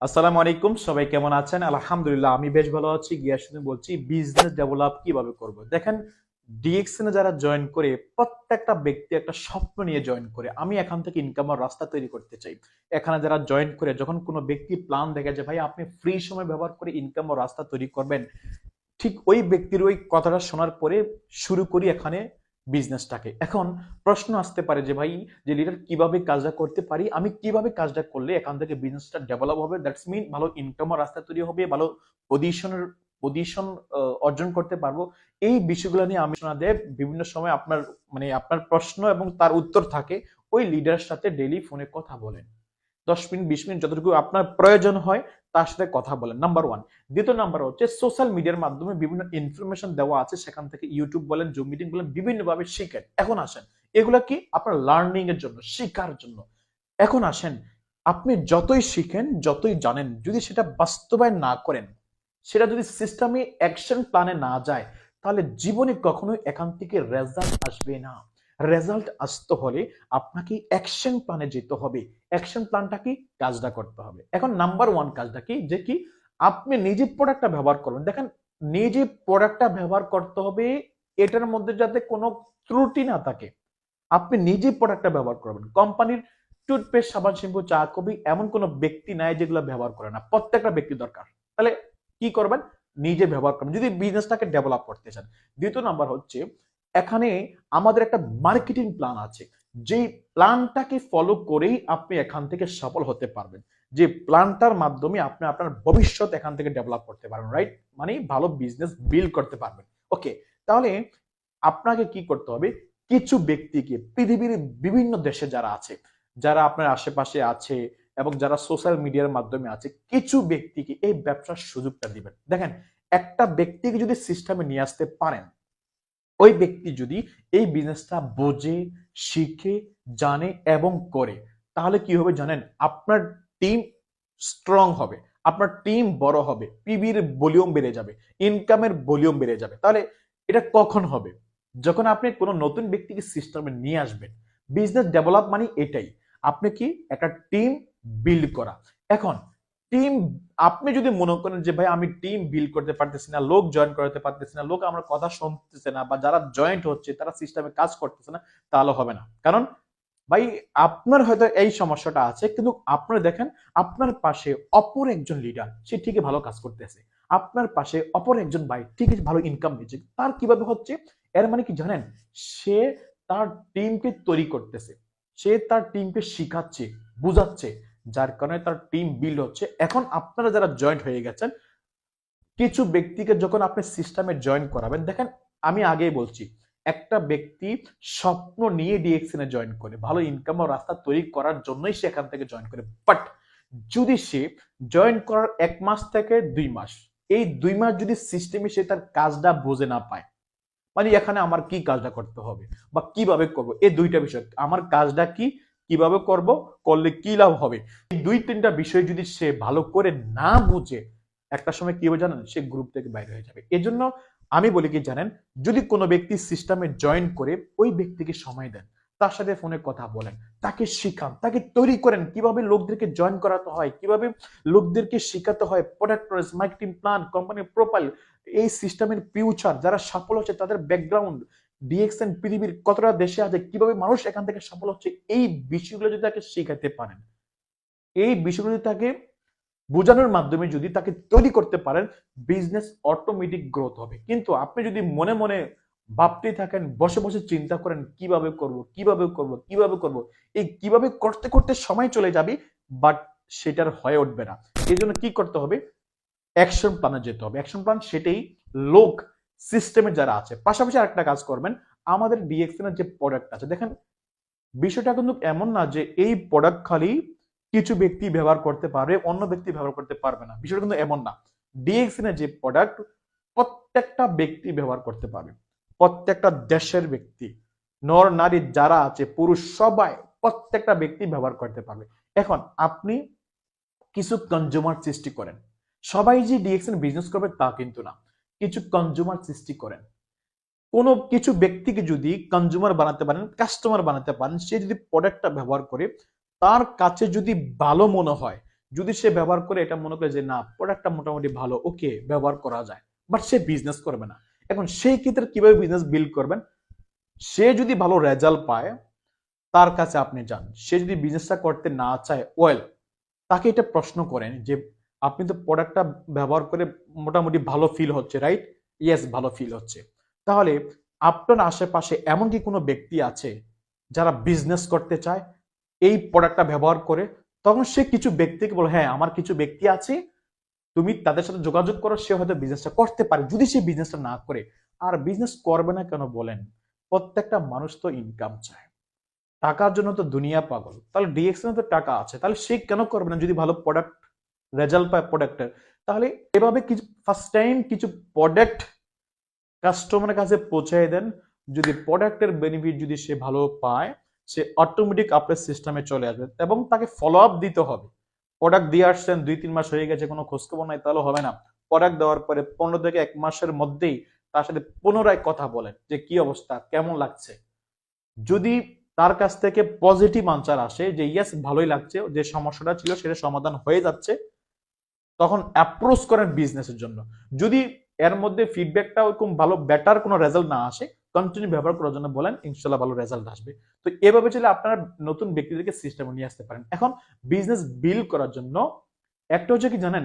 আসসালামু আলাইকুম, সবাই কেমন আছেন? আলহামদুলিল্লাহ আমি বেশ ভালো আছি। গিয়াসুদ্দিন বলছি। বিজনেস ডেভেলপ কিভাবে করব? দেখেন, ডিএক্সএন এ যারা জয়েন করে প্রত্যেকটা ব্যক্তি একটা স্বপ্ন নিয়ে জয়েন করে, আমি এখান থেকে ইনকামের রাস্তা তৈরি করতে চাই। এখানে যারা জয়েন করে যখন কোনো ব্যক্তি প্ল্যান দেখে যে ভাই আপনি ফ্রি সময় ব্যবহার করে ইনকামের রাস্তা তৈরি করবেন, ঠিক ওই ব্যক্তির ওই কথাটা শোনার পরে শুরু করি এখানে বিজনেসটাকে। এখন প্রশ্ন আসতে পারে যে ভাই, যে লিডার কিভাবে কাজটা করতে পারি, আমি কিভাবে কাজটা করলে এখান থেকে বিজনেসটা ডেভেলপ হবে, দ্যাটস মিন ভালো ইনকামের রাস্তা তৈরি হবে, ভালো পজিশন অর্জন করতে পারবো। এই বিষয়গুলো নিয়ে আমি আপনাদের বিভিন্ন সময় আপনার প্রশ্ন এবং তার উত্তর থাকে, ওই লিডারের সাথে ডেইলি ফোনে কথা বলেন। 10 মিনিট 20 মিনিট যতটুকু আপনার প্রয়োজন হয় তার সাথে কথা বলেন, নাম্বার ওয়ান। দ্বিতীয় নাম্বার হচ্ছে সোশ্যাল মিডিয়ার মাধ্যমে বিভিন্ন ইনফরমেশন দেওয়া আছে, সেখান থেকে ইউটিউব বলেন, জুম মিটিং বলেন, বিভিন্নভাবে শিখেন। এখন আসেন, এগুলা কি আপনার লার্নিং এর জন্য, শেখার জন্য। এখন আসেন, আপনি যতই শিখেন, যতই জানেন, যদি সেটা বাস্তবায়ন না করেন, সেটা যদি সিস্টেমে অ্যাকশন প্ল্যানে না যায়, তাহলে জীবনে কখনোই এখান থেকে রেজাল্ট আসবে না। রেজাল্ট আসতে হলে আপনাকে অ্যাকশন প্ল্যানে যেতে হবে। অ্যাকশন প্ল্যানটা কি? কাজটা করতে হবে। এখন নাম্বার ওয়ান কাজটা কি, যে কি আপনি নিজে প্রোডাক্টটা ব্যবহার করবেন। দেখেন, নিজে প্রোডাক্টটা ব্যবহার করতে হবে, এটার মধ্যে যাতে কোনো ত্রুটি না থাকে। আপনি নিজে প্রোডাক্টটা ব্যবহার করবেন। কোম্পানির টুথপেস্ট, সাবান, শ্যাম্পু, চা, কফি এমন কোনো ব্যক্তি নাই যেগুলো ব্যবহার করে না, প্রত্যেকটা ব্যক্তি দরকার। তাহলে কি করবেন? নিজে ব্যবহার করবেন যদি বিজনেসটাকে ডেভেলপ করতে চান। দ্বিতীয় নাম্বার হচ্ছে, এখানে আমাদের একটা মার্কেটিং প্ল্যান আছে, যেই প্ল্যানটাকে ফলো করেই আপনি এখান থেকে সফল হতে পারবেন। যে প্ল্যানটার মাধ্যমে আপনি আপনার ভবিষ্যৎ এখান থেকে ডেভেলপ করতে পারবেন, রাইট? মানে ভালো বিজনেস বিল্ড করতে পারবেন। ওকে, তাহলে আপনাকে কি করতে হবে? কিছু ব্যক্তিকে, পৃথিবীর বিভিন্ন দেশে যারা আছে, যারা আপনার আশেপাশে আছে এবং যারা সোশ্যাল মিডিয়ার মাধ্যমে আছে, কিছু ব্যক্তিকে এই ব্যবসার সুযোগটা দিবেন। দেখেন, একটা ব্যক্তিকে যদি সিস্টেমে নিয়ে আসতে পারেন, ওই ব্যক্তি যদি এই বিজনেসটা বোঝে, শিখে, জানে এবং করে, তাহলে কি হবে জানেন? আপনার টিম স্ট্রং হবে, আপনার টিম বড় হবে, পিবির ভলিউম বেড়ে যাবে, ইনকামের ভলিউম বেড়ে যাবে। তাহলে এটা কখন হবে? যখন আপনি কোনো নতুন ব্যক্তিকে সিস্টেমে নিয়ে আসবেন। বিজনেস ডেভেলপ মানে এটাই, আপনি কি একটা টিম বিল্ড করা। এখন টিম, আপনি যদি মনে করেন যে ভাই আমি টিম বিল্ড করতে পারতেছি না, লোক জয়েন করতে পারতেছি না, লোক আমার কথা শুনতেছে না, বা যারা জয়েন্ট হচ্ছে তারা সিস্টেমে কাজ করতেছে না, তাহলে হবে না। কারণ ভাই, আপনার হয়তো এই সমস্যাটা আছে, কিন্তু আপনারা দেখেন আপনার পাশে অপর একজন লিডার, সে ঠিকই ভালো কাজ করতেছে। আপনার পাশে অপর একজন ভাই ঠিকই ভালো ইনকাম দিচ্ছে, তার কিভাবে হচ্ছে? এর মানে কি জানেন? সে তার টিমকে তৈরি করতেছে, সে তার টিমকে শিখাচ্ছে, বুঝাচ্ছে, যার কারণে তার টিম বিল্ড হচ্ছে। এখন আপনারা যারা জয়েন্ট হয়ে গেছেন, কিছু ব্যক্তিকে যখন আপনি সিস্টেমে জয়েন করাবেন, দেখেন আমি আগেই বলছি, একটা ব্যক্তি স্বপ্ন নিয়ে ডিএক্সএন এ জয়েন করে, ভালো ইনকাম ও রাস্তা তৈরি করার জন্যই সে এখান থেকে জয়েন করে। বাট যদি সে জয়েন করার 1 মাস থেকে 2 মাস, এই 2 মাস যদি সিস্টেমে সে তার কাজটা বুঝে না পায়, মানে এখানে আমার কি কাজটা করতে হবে বা কিভাবে করব, এই দুইটা বিষয়, আমার কাজটা কি, কিভাবে করব, করলে কি লাভ হবে, এই 2-3টা বিষয় যদি সে ভালো করে না বুঝে, একটা সময় কি হবে জানেন? সে গ্রুপ থেকে বাইরে হয়ে যাবে। এজন্য আমি বলি কি জানেন, যদি কোনো ব্যক্তি সিস্টেমে জয়েন করে, ওই ব্যক্তিকে সময় দেন, তার সাথে ফোনে কথা বলেন, তাকে শিখান, তাকে তৈরি করেন, কিভাবে লোকদেরকে জয়েন করাতে হয়, কিভাবে লোকদেরকে শেখাতে হয়, প্রোডাক্ট, মার্কেটিং প্ল্যান, কোম্পানির প্রোফাইল, এই সিস্টেমের ফিউচার, যারা সফল হচ্ছে তাদের ব্যাকগ্রাউন্ড, ডিএক্সএন পৃথিবীর কতটা দেশে আছে, কিভাবে মানুষ এখান থেকে সফল হচ্ছে, এই বিষয়গুলো যদি তাকে শেখাতে পারেন, এই বিষয়গুলো তাকে বোঝানোর মাধ্যমে যদি তাকে তৈরি করতে পারেন, বিজনেস অটোমেটিক গ্রোথ হবে। কিন্তু আপনি যদি মনে মনে ভাবতেই থাকেন, বসে বসে চিন্তা করেন কিভাবে করব, কিভাবে করব, কিভাবে করব, এই কিভাবে করতে করতে সময় চলে যাবে, বাট সেটার হয়ে উঠবে না। এই জন্য কি করতে হবে? অ্যাকশন প্ল্যানে যেতে হবে। অ্যাকশন প্ল্যান সেটাই, লোক সিস্টেমে যারা আছে। পাশাপাশি আরেকটা কাজ করবেন, আমাদের ডিএক্সএন এর যে প্রোডাক্ট আছে, দেখেন বিষয়টা কিন্তু এমন না যে এই প্রোডাক্ট খালি কিছু ব্যক্তি ব্যবহার করতে পারবে, অন্য ব্যক্তি ব্যবহার করতে পারবে না। বিষয়টা কিন্তু এমন না। ডিএক্সএন এর যে প্রোডাক্ট, প্রত্যেকটা ব্যক্তি ব্যবহার করতে পারবে, প্রত্যেকটা দেশের ব্যক্তি, নর নারী যারা আছে, পুরুষ, সবাই, প্রত্যেকটা ব্যক্তি ব্যবহার করতে পারবে। এখন আপনি কিছু কনজিউমার সৃষ্টি করেন, সবাই যে ডিএক্সএন বিজনেস করবে তা কিন্তু না, কিছু কনজিউমার সৃষ্টি করেন। কোনো কিছু ব্যক্তিকে যদি কনজিউমার বানাতে পারেন, কাস্টমার বানাতে পারেন, সে যদি প্রোডাক্টটা ব্যবহার করে, তার কাছে যদি ভালো মনে হয়, যদি সে ব্যবহার করে এটা মনে করে যে না প্রোডাক্টটা মোটামুটি ভালো, ওকে ব্যবহার করা যায়, বাট সে বিজনেস করবে না। এখন সেই ক্ষেত্রে কিভাবে বিজনেস বিল্ড করবেন? সে যদি ভালো রেজাল্ট পায় তার কাছে আপনি যান। সে যদি বিজনেসটা করতে না চায়, ওয়েল, তাকে এটা প্রশ্ন করেন যে আপনি তো প্রোডাক্টটা ব্যবহার করে মোটামুটি ভালো ফিল হচ্ছে, রাইট? ইয়েস, ভালো ফিল হচ্ছে। তাহলে আপনার আশেপাশে এমন কি কোনো ব্যক্তি আছে যারা বিজনেস করতে চায় এই প্রোডাক্টটা ব্যবহার করে? তখন সে কিছু ব্যক্তিকে বলে, হ্যাঁ আমার কিছু ব্যক্তি আছে, তুমি তাদের সাথে যোগাযোগ করো, সে হয়তো বিজনেসটা করতে পারে। যদি সে বিজনেসটা না করে, আর বিজনেস করবে না কেন বলেন? প্রত্যেকটা মানুষ তো ইনকাম চায়, টাকার জন্য তো দুনিয়া পাগল। তাহলে ডিএক্সএন তো টাকা আছে, তাহলে সে কেন করবে না যদি ভালো প্রোডাক্ট রেজাল্ট পায় প্রোডাক্টের? তাহলে এভাবে কিছু ফার্স্ট টাইম কিছু প্রোডাক্ট কাস্টমারের কাছে পৌঁছায় দেন। যদি প্রোডাক্টের বেনিফিট যদি সে ভালো পায়, সে অটোমেটিক আপনার সিস্টেমে চলে আসবে। এবং তাকে ফলো আপ দিতে হবে। প্রোডাক্ট দিয়ে আসছেন 2-3 মাস হয়ে গেছে, কোনো খোঁজখবর নাই, তাহলে হবে না। প্রোডাক্ট দেওয়ার পরে 15 থেকে 1 মাসের মধ্যেই তার সাথে পুনরায় কথা বলেন যে কি অবস্থা, কেমন লাগছে। যদি তার কাছ থেকে পজিটিভ আনসার আসে যে ইয়েস ভালোই লাগছে, যে সমস্যাটা ছিল সেটা সমাধান হয়ে যাচ্ছে, তখন অ্যাপ্রোচ করেন বিজনেসের জন্য। যদি এর মধ্যে ফিডব্যাকটা ওরকম ভালো বেটার কোনো রেজাল্ট না আসে, কন্টিনিউ ব্যবহার করার জন্য বলেন, ইনশাল্লাহ ভালো রেজাল্ট আসবে। তো এভাবে চলে আপনারা নতুন ব্যক্তিদেরকে সিস্টেমে নিয়ে আসতে পারেন। এখন বিজনেস বিল্ড করার জন্য একটা হচ্ছে কি জানেন,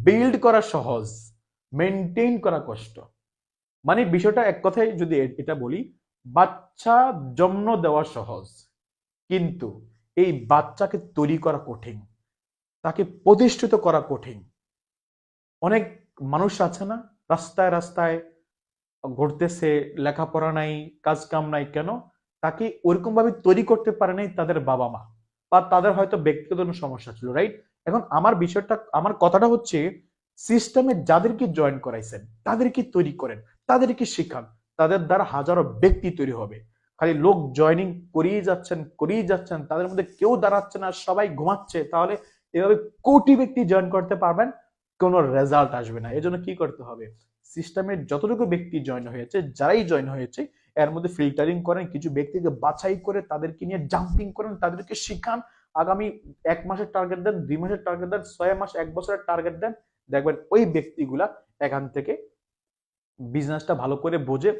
বিল্ড করা সহজ, মেনটেন করা কষ্ট। মানে বিষয়টা এক কথায় যদি এটা বলি, বাচ্চা জন্ম দেওয়া সহজ, কিন্তু এই বাচ্চাকে তৈরি করা কঠিন, তাকে প্রতিষ্ঠিত করা কঠিন। অনেক মানুষ আছে না, রাস্তায় রাস্তায় ঘুরতেছে, লেখাপড়া নাই, কাজ কাম নাই, কেন? তাকে ওরকম ভাবে তৈরি করতে পারে নাই তাদের বাবা মা, বা তাদের হয়তো ব্যক্তিগত কোনো সমস্যা ছিল, রাইট? এখন আমার কথাটা হচ্ছে, সিস্টেমে যাদেরকে জয়েন করাইছেন তাদেরকে তৈরি করেন, তাদেরকে শিখান, তাদের দ্বারা হাজারো ব্যক্তি তৈরি হবে। খালি লোক জয়নিং করিয়ে যাচ্ছেন, তাদের মধ্যে কেউ দাঁড়াচ্ছে না, সবাই ঘুমাচ্ছে, তাহলে এভাবে কোটি ব্যক্তি জয়েন করতে পারবেন, কোনো রেজাল্ট আসবে না। এজন্য কি করতে হবে? সিস্টেমের যতটুকু ব্যক্তি জয়েন হয়েছে, যারাই জয়েন হয়েছে, এর মধ্যে ফিল্টারিং করেন, কিছু ব্যক্তিকে বাছাই করে তাদেরকে নিয়ে জাম্পিং করেন, তাদেরকে শিখান। আগামী 1 মাসের টার্গেট দেন, 2 মাসের টার্গেট দেন, 6 মাস 1 বছরের টার্গেট দেন। দেখবেন ওই ব্যক্তিগুলা এখান থেকে বিজনেসটা ভালো করে বুঝে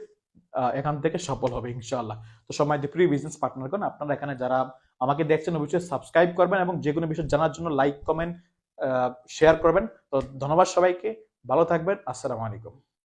এখান থেকে সফল হবে ইনশাআল্লাহ। তো সময় দিয়ে প্রিয় বিজনেস পার্টনারগণ, আপনারা এখানে যারা আমাকে দেখছেন অবশ্যই সাবস্ক্রাইব করবেন এবং যে কোনো বিষয় জানার জন্য লাইক কমেন্ট শেয়ার করবেন। তো ধন্যবাদ সবাইকে, ভালো থাকবেন, আসসালামু আলাইকুম।